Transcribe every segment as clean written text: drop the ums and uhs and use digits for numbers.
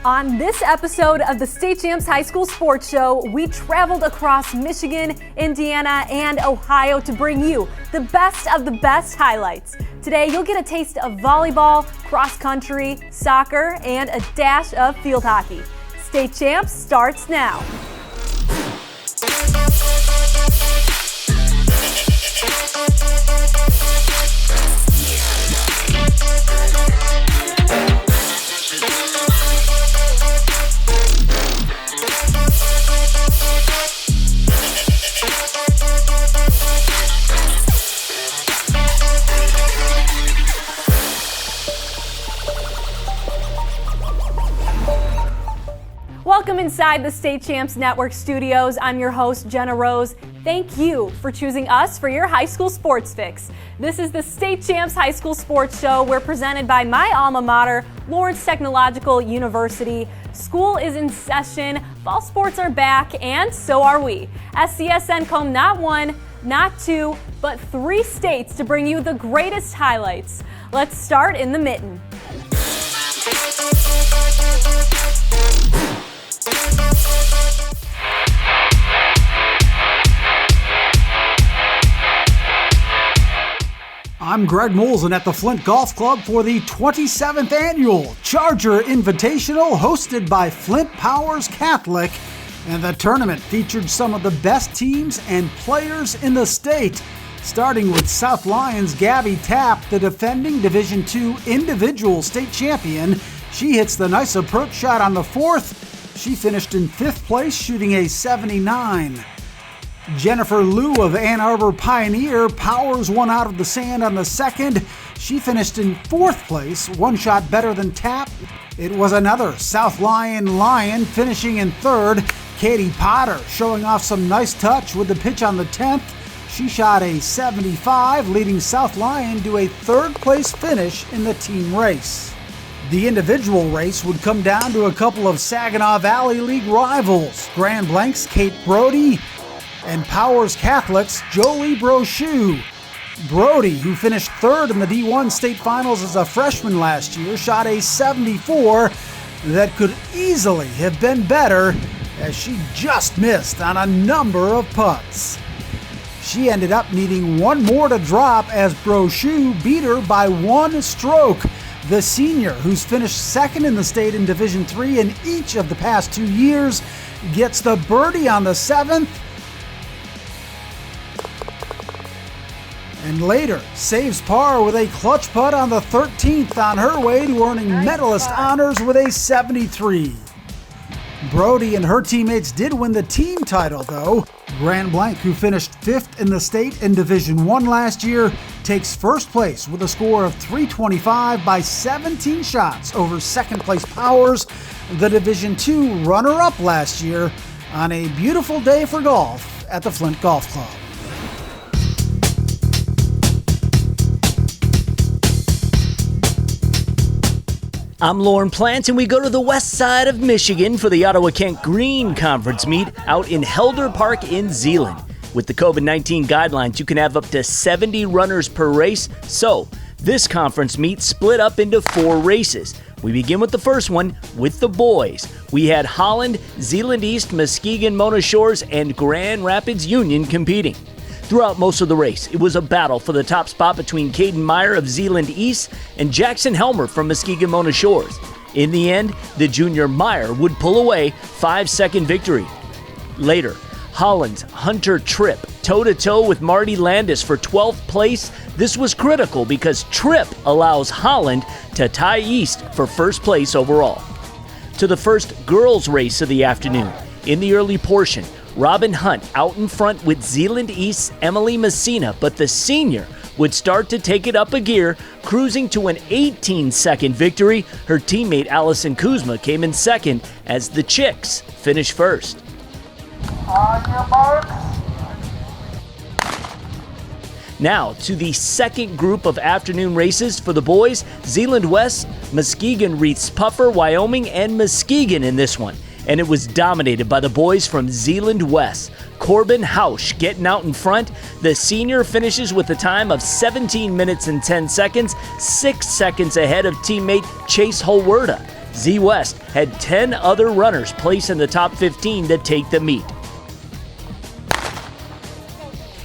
On this episode of the State Champs High School Sports Show, we traveled across Michigan, Indiana, and Ohio to bring you the best of the best highlights. Today, you'll get a taste of volleyball, cross country, soccer, and a dash of field hockey. State Champs starts now. Welcome inside the State Champs Network studios. I'm your host, Jenna Rose. Thank you for choosing us for your high school sports fix. This is the State Champs High School Sports Show. We're presented by my alma mater, Lawrence Technological University. School is in session, fall sports are back, and so are we. SCSN come not one, not two, but 3 states to bring you the greatest highlights. Let's start in the mitten. I'm Greg Molson at the Flint Golf Club for the 27th Annual Charger Invitational hosted by Flint Powers Catholic, and the tournament featured some of the best teams and players in the state, starting with South Lyons' Gabby Tapp, the defending Division II individual state champion. She hits the nice approach shot on the 4th. She finished in 5th place, shooting a 79. Jennifer Liu of Ann Arbor Pioneer powers one out of the sand on the 2nd. She finished in 4th place, one shot better than Tapp. It was another South Lyon Lion finishing in 3rd. Katie Potter showing off some nice touch with the pitch on the 10th. She shot a 75, leading South Lyon to a 3rd place finish in the team race. The individual race would come down to a couple of Saginaw Valley League rivals, Grand Blank's Kate Brody and Powers Catholic's Jolie Brochu. Brody, who finished 3rd in the D1 state finals as a freshman last year, shot a 74 that could easily have been better as she just missed on a number of putts. She ended up needing one more to drop as Brochu beat her by 1 stroke. The senior, who's finished 2nd in the state in Division III in each of the past 2 years, gets the birdie on the 7th, and later saves par with a clutch putt on the 13th on her way to earning medalist honors with a 73. Brody and her teammates did win the team title though. Grand Blanc, who finished 5th in the state in Division I last year, takes 1st place with a score of 325 by 17 shots over 2nd place Powers, the Division II runner-up last year, on a beautiful day for golf at the Flint Golf Club. I'm Lauren Plant, and we go to the west side of Michigan for the Ottawa-Kent Green Conference meet out in Helder Park in Zeeland. With the COVID-19 guidelines, you can have up to 70 runners per race, so this conference meet split up into 4 races. We begin with the first one with the boys. We had Holland, Zeeland East, Muskegon, Mona Shores, and Grand Rapids Union competing. Throughout most of the race, it was a battle for the top spot between Caden Meyer of Zeeland East and Jackson Helmer from Muskegon Mona Shores. In the end, the junior Meyer would pull away 5-second victory. Later, Holland's Hunter Tripp toe-to-toe with Marty Landis for 12th place. This was critical because Tripp allows Holland to tie East for 1st place overall. To the first girls race of the afternoon. In the early portion, Robin Hunt out in front with Zeeland East's Emily Messina, but the senior would start to take it up a gear, cruising to an 18-second victory. Her teammate Allison Kuzma came in 2nd as the Chicks finished 1st. On your marks. Now to the second group of afternoon races for the boys. Zeeland West, Muskegon Reeths Puffer, Wyoming, and Muskegon in this one. And it was dominated by the boys from Zeeland West. Corbin Hausch getting out in front. The senior finishes with a time of 17 minutes and 10 seconds, 6 seconds ahead of teammate Chase Holwerda. Z West had 10 other runners placed in the top 15 to take the meet.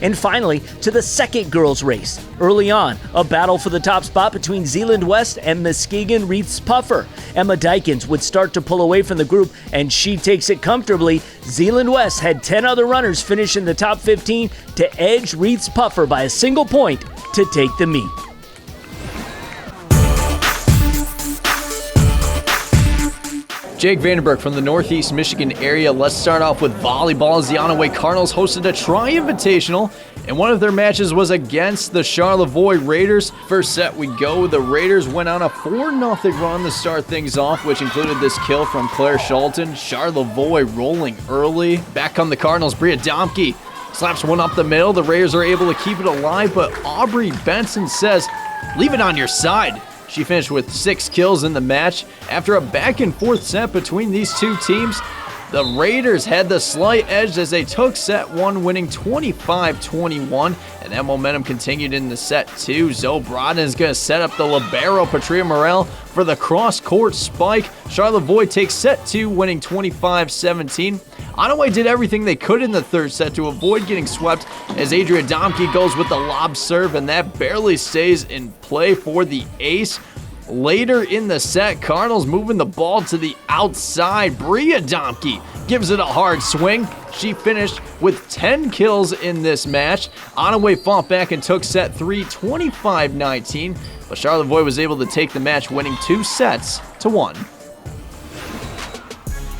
And finally, to the second girls race. Early on, a battle for the top spot between Zeeland West and Muskegon Reiths Puffer. Emma Dykens would start to pull away from the group, and she takes it comfortably. Zeeland West had 10 other runners finish in the top 15 to edge Reiths Puffer by a single point to take the meet. Jake Vandenberg from the Northeast Michigan area. Let's start off with volleyball as the Onaway Cardinals hosted a Tri-Invitational, and one of their matches was against the Charlevoix Raiders. First set we go. The Raiders went on a 4-0 run to start things off, which included this kill from Claire Shelton. Charlevoix rolling early. Back come the Cardinals. Bria Domke slaps one up the middle. The Raiders are able to keep it alive, but Aubrey Benson says, "Leave it on your side." She finished with 6 kills in the match. After a back-and-forth set between these two teams, the Raiders had the slight edge as they took set 1, winning 25-21, and that momentum continued into set 2. Zoe Brodin is going to set up the libero, Patria Morel, for the cross-court spike. Charlevoix takes set 2, winning 25-17. Onaway did everything they could in the third set to avoid getting swept as Adria Domke goes with the lob serve, and that barely stays in play for the ace. Later in the set, Cardinals moving the ball to the outside. Bria Domke gives it a hard swing. She finished with 10 kills in this match. Onaway fought back and took set 3, 25-19, but Charlevoix was able to take the match, winning 2-1.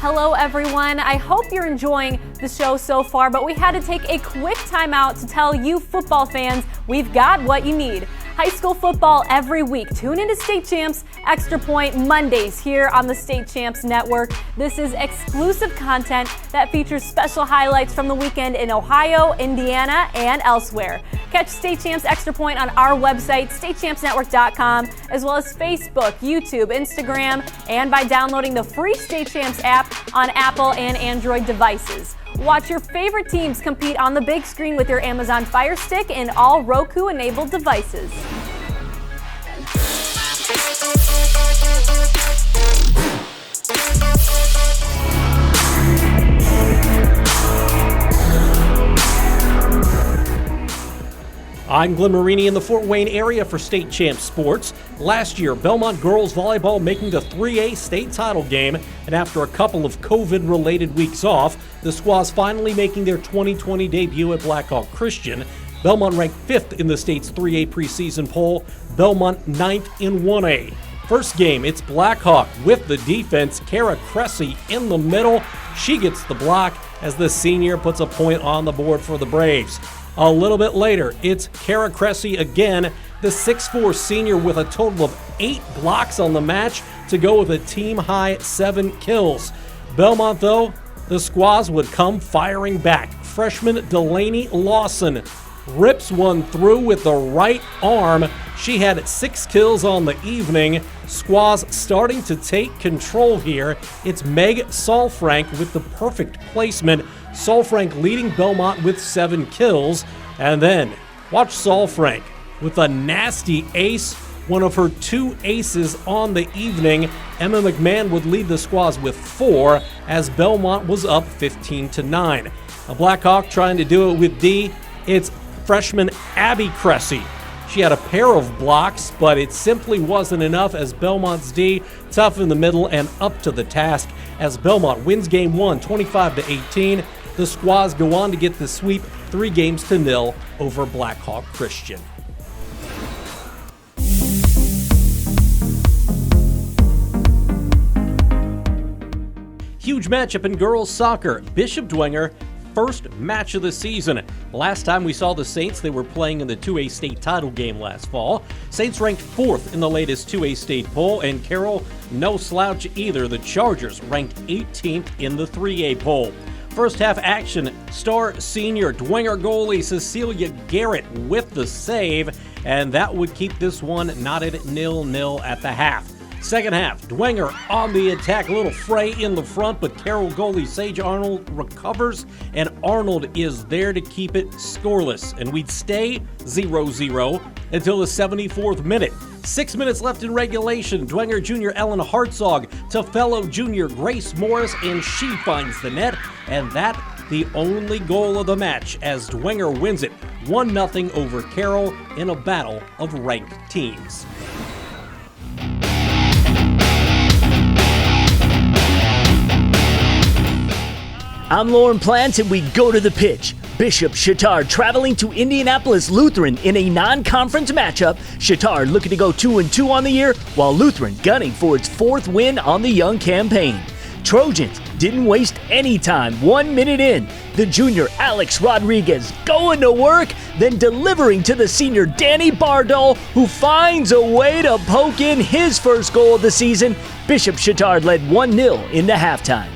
Hello everyone, I hope you're enjoying the show so far, but we had to take a quick time out to tell you football fans we've got what you need. High school football every week. Tune into State Champs Extra Point Mondays here on the State Champs Network. This is exclusive content that features special highlights from the weekend in Ohio, Indiana, and elsewhere. Catch State Champs Extra Point on our website, statechampsnetwork.com, as well as Facebook, YouTube, Instagram, and by downloading the free State Champs app on Apple and Android devices. Watch your favorite teams compete on the big screen with your Amazon Fire Stick and all Roku-enabled devices. I'm Glenn Marini in the Fort Wayne area for State Champs Sports. Last year, Belmont girls volleyball making the 3A state title game, and after a couple of COVID-related weeks off, the squaws finally making their 2020 debut at Blackhawk Christian. Belmont ranked 5th in the state's 3A preseason poll, Belmont 9th in 1A. First game, it's Blackhawk with the defense, Kara Cressy in the middle. She gets the block as the senior puts a point on the board for the Braves. A little bit later, it's Kara Cressy again, the 6'4 senior with a total of 8 blocks on the match to go with a team-high 7 kills. Belmont, though, the squaws would come firing back. Freshman Delaney Lawson rips one through with the right arm. She had 6 kills on the evening. Squaws starting to take control here. It's Meg Solfrank with the perfect placement. Solfrank leading Belmont with 7 kills. And then, watch Solfrank with a nasty ace, one of her 2 aces on the evening. Emma McMahon would lead the squaws with 4 as Belmont was up 15-9. A Blackhawk trying to do it with D. It's freshman Abby Cressy. She had a pair of blocks, but it simply wasn't enough as Belmont's D tough in the middle and up to the task as Belmont wins game 1, 25-18. The squaws go on to get the sweep 3-0 over Blackhawk Christian. Huge matchup in girls soccer. Bishop Dwenger, first match of the season. Last time we saw the Saints, they were playing in the 2A state title game last fall. Saints ranked 4th in the latest 2A state poll, and Carroll, no slouch either. The Chargers ranked 18th in the 3A poll. First half action, star senior Dwenger goalie Cecilia Garrett with the save, and that would keep this one knotted 0-0 at the half. Second half, Dwenger on the attack, a little fray in the front, but Carroll goalie Sage Arnold recovers, and Arnold is there to keep it scoreless. And we'd stay 0-0 until the 74th minute. 6 minutes left in regulation. Dwenger Jr. Ellen Hartzog to fellow junior Grace Morris, and she finds the net. And that the only goal of the match as Dwenger wins it 1-0 over Carroll in a battle of ranked teams. I'm Lauren Plant, and we go to the pitch. Bishop Chittard traveling to Indianapolis Lutheran in a non-conference matchup. Chittard looking to go 2-2 on the year, while Lutheran gunning for its 4th win on the young campaign. Trojans didn't waste any time. 1 minute in, the junior Alex Rodriguez going to work, then delivering to the senior Danny Bardol, who finds a way to poke in his first goal of the season. Bishop Chittard led 1-0 into halftime.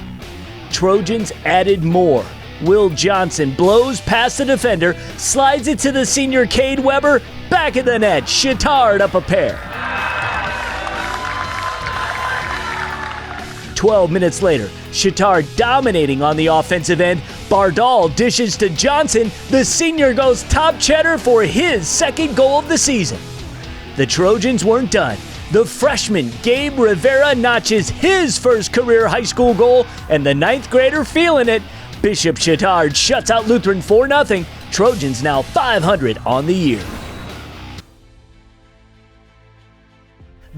Trojans added more. Will Johnson blows past the defender, slides it to the senior Cade Weber, back of the net, Chittard up a pair. 12 minutes later, Chittard dominating on the offensive end. Bardal dishes to Johnson. The senior goes top cheddar for his 2nd goal of the season. The Trojans weren't done. The freshman Gabe Rivera notches his first career high school goal, and the 9th grader feeling it. Bishop Chittard shuts out Lutheran 4-0. Trojans now 500 on the year.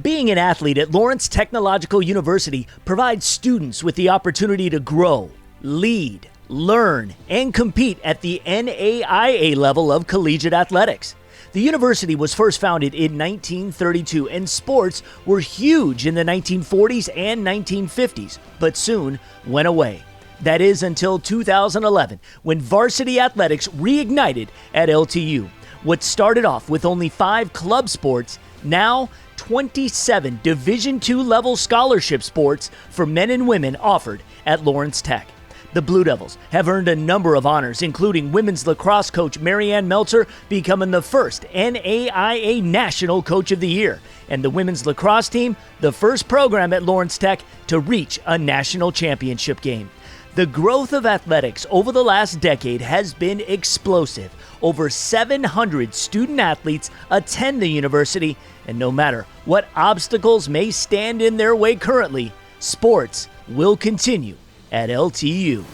Being an athlete at Lawrence Technological University provides students with the opportunity to grow, lead, learn, and compete at the NAIA level of collegiate athletics. The university was first founded in 1932, and sports were huge in the 1940s and 1950s, but soon went away. That is until 2011, when varsity athletics reignited at LTU. What started off with only 5 club sports, now 27 Division II level scholarship sports for men and women offered at Lawrence Tech. The Blue Devils have earned a number of honors, including women's lacrosse coach Marianne Meltzer becoming the first NAIA National Coach of the Year, and the women's lacrosse team, the first program at Lawrence Tech to reach a national championship game. The growth of athletics over the last decade has been explosive. Over 700 student athletes attend the university, and no matter what obstacles may stand in their way currently, sports will continue at LTU.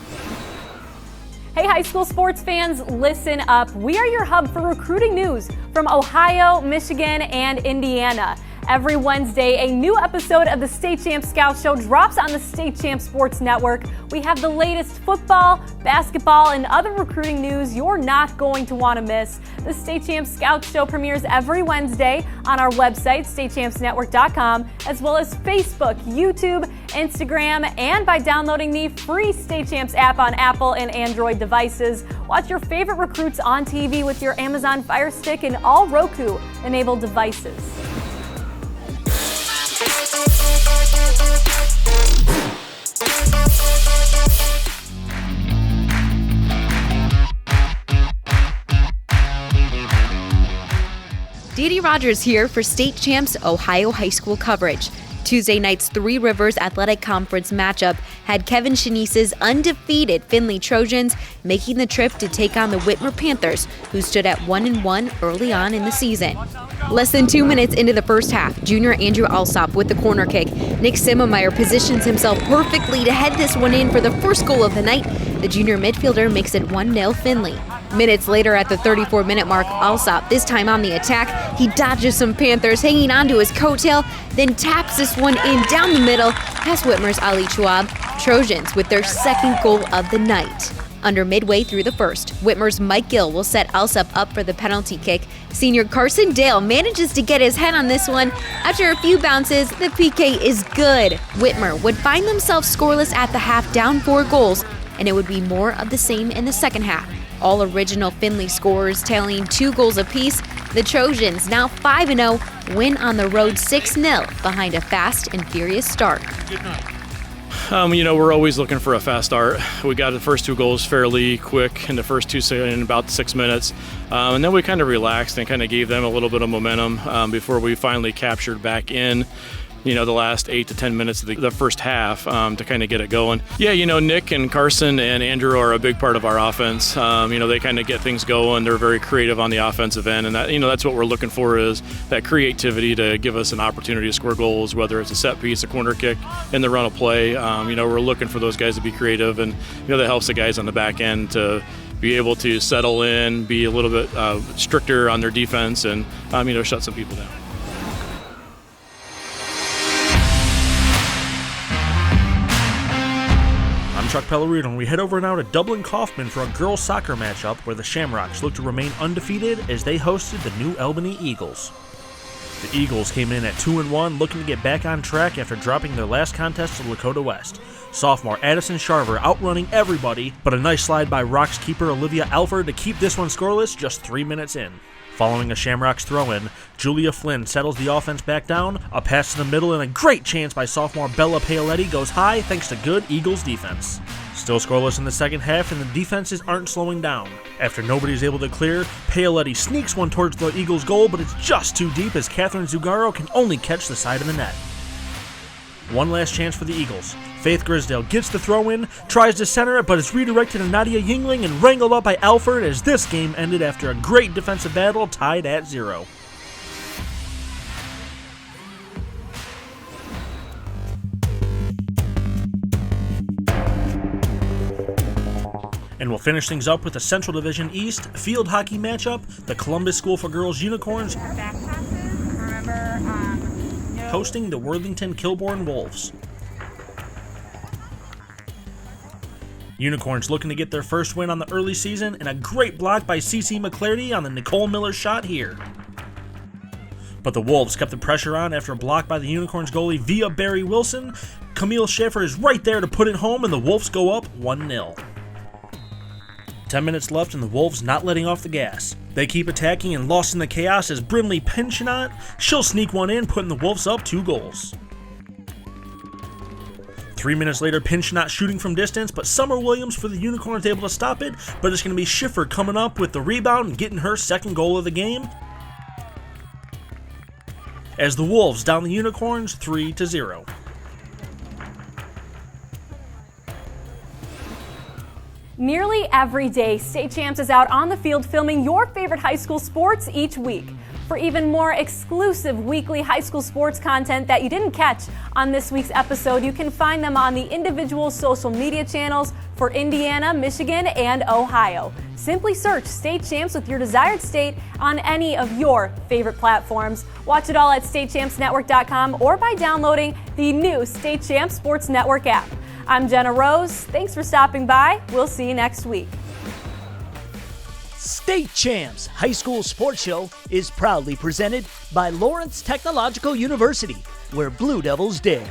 Hey, high school sports fans, listen up. We are your hub for recruiting news from Ohio, Michigan, and Indiana. Every Wednesday, a new episode of the State Champs Scout Show drops on the State Champs Sports Network. We have the latest football, basketball, and other recruiting news you're not going to want to miss. The State Champs Scout Show premieres every Wednesday on our website, statechampsnetwork.com, as well as Facebook, YouTube, Instagram, and by downloading the free State Champs app on Apple and Android devices. Watch your favorite recruits on TV with your Amazon Fire Stick and all Roku-enabled devices. Dee Dee Rogers here for State Champs Ohio High School coverage. Tuesday night's Three Rivers Athletic Conference matchup had Kevin Shanice's undefeated Findlay Trojans making the trip to take on the Whitmer Panthers, who stood at 1-1 early on in the season. Less than 2 minutes into the first half, junior Andrew Alsop with the corner kick. Nick Simmemeyer positions himself perfectly to head this one in for the first goal of the night. The junior midfielder makes it 1-0 Findlay. Minutes later at the 34-minute mark, Alsop, this time on the attack, he dodges some Panthers, hanging onto his coattail, then taps this one in down the middle past Whitmer's Ali Chouab. Trojans with their 2nd goal of the night. Under midway through the first, Whitmer's Mike Gill will set Alsop up for the penalty kick. Senior Carson Dale manages to get his head on this one. After a few bounces, the PK is good. Whitmer would find themselves scoreless at the half, down 4 goals, and it would be more of the same in the second half. All original Findlay scorers tallying 2 goals apiece. The Trojans, now 5-0, win on the road 6-0 behind a fast and furious start. We're always looking for a fast start. We got the first 2 goals fairly quick in the first 2 in about 6 minutes. And then we kind of relaxed and kind of gave them a little bit of momentum before we finally captured back in. the last 8 to 10 minutes of the first half to kind of get it going. Yeah, Nick and Carson and Andrew are a big part of our offense. They kind of get things going. They're very creative on the offensive end, and that's what we're looking for, is that creativity to give us an opportunity to score goals, whether it's a set piece, a corner kick, in the run of play. We're looking for those guys to be creative, and that helps the guys on the back end to be able to settle in, be a little bit stricter on their defense, and shut some people down. I'm Chuck Pellerino, and we head over now to Dublin-Kaufman for a girls' soccer matchup where the Shamrocks look to remain undefeated as they hosted the New Albany Eagles. The Eagles came in at 2-1, looking to get back on track after dropping their last contest to Lakota West. Sophomore Addison Sharver outrunning everybody, but a nice slide by Rocks keeper Olivia Alford to keep this one scoreless just 3 minutes in. Following a Shamrocks throw-in, Julia Flynn settles the offense back down, a pass to the middle, and a great chance by sophomore Bella Paoletti goes high thanks to good Eagles defense. Still scoreless in the second half, and the defenses aren't slowing down. After nobody's able to clear, Paoletti sneaks one towards the Eagles' goal, but it's just too deep as Catherine Zugaro can only catch the side of the net. One last chance for the Eagles. Faith Grisdale gets the throw-in, tries to center it, but it's redirected to Nadia Yingling and wrangled up by Alford as this game ended after a great defensive battle tied at 0. And we'll finish things up with the Central Division East field hockey matchup, the Columbus School for Girls Unicorns hosting the Worthington Kilbourne Wolves. Unicorns looking to get their first win on the early season, and a great block by CeCe McClarty on the Nicole Miller shot here. But the Wolves kept the pressure on after a block by the Unicorns goalie via Barry Wilson. Camille Schaefer is right there to put it home, and the Wolves go up 1-0. 10 minutes left and the Wolves not letting off the gas. They keep attacking and lost in the chaos as Brinley Pinchinot. She'll sneak one in, putting the Wolves up 2 goals. 3 minutes later, Pinchinot shooting from distance, but Summer Williams for the Unicorns able to stop it, but it's going to be Schiffer coming up with the rebound and getting her second goal of the game, as the Wolves down the Unicorns 3-0. Nearly every day, State Champs is out on the field filming your favorite high school sports each week. For even more exclusive weekly high school sports content that you didn't catch on this week's episode, you can find them on the individual social media channels for Indiana, Michigan, and Ohio. Simply search State Champs with your desired state on any of your favorite platforms. Watch it all at statechampsnetwork.com or by downloading the new State Champs Sports Network app. I'm Jenna Rose. Thanks for stopping by. We'll see you next week. State Champs High School Sports Show is proudly presented by Lawrence Technological University, where Blue Devils dare.